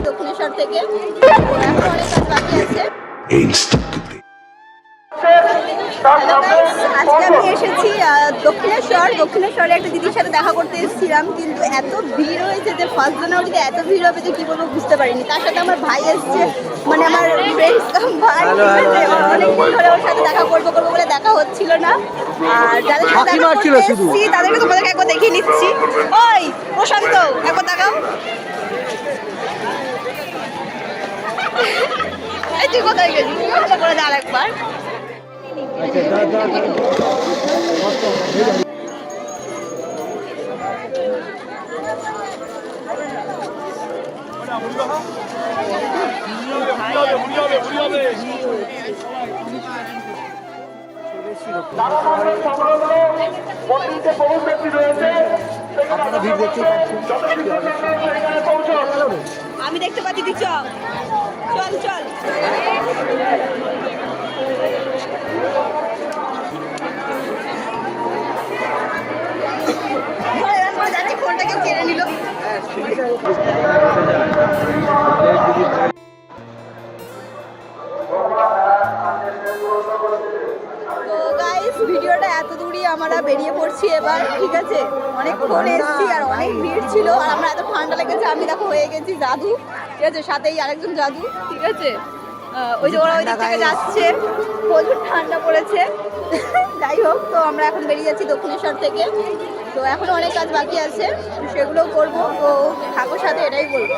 দক্ষিণেশ্বর থেকে আজকে আমি এসেছি দক্ষিণেশ্বরে একটা দিদির সাথে দেখা করতে এসেছিলাম, কিন্তু এত ভিড় হয়েছে যে ফার্স্ট জানুয়ারিতে এত ভিড় হবে যে কি বলবো বুঝতে পারিনি। তার সাথে আমার ভাই এসছে, মানে আমার ভাই অনেকদিন ধরে ওর সাথে দেখা করবো বলে দেখা হচ্ছিল না। আর যাদের সাথে দেখা করতে এসেছি তাদেরকে তোমাদেরকে একবার দেখিয়ে নিচ্ছি। ওই প্রশান্ত, একবার দেখাও। তুই কোথায় গেলি? করে দাঁড় একবার। আমি দেখতে পাচ্ছি, তুই চল চল চল। ফোনটা কেউ কেড়ে নিল। ভিডিওটা এত দূরই আমরা বেরিয়ে পড়ছি এবার, ঠিক আছে? অনেকক্ষণ এসেছি আর অনেক ভিড় ছিল, আর আমরা এত ঠান্ডা লেগেছে। আমি দেখো হয়ে গেছি জাদু, ঠিক আছে? সাথেই আরেকজন জাদু, ঠিক আছে? ওই যে ওরা ওই দিক থেকে যাচ্ছে, প্রচুর ঠান্ডা পড়েছে। যাই হোক, তো আমরা এখন বেরিয়ে যাচ্ছি দক্ষিণেশ্বর থেকে। তো এখনো অনেক কাজ বাকি আছে, সেগুলোও করবো। তো থাকো সাথে, এটাই বলবো।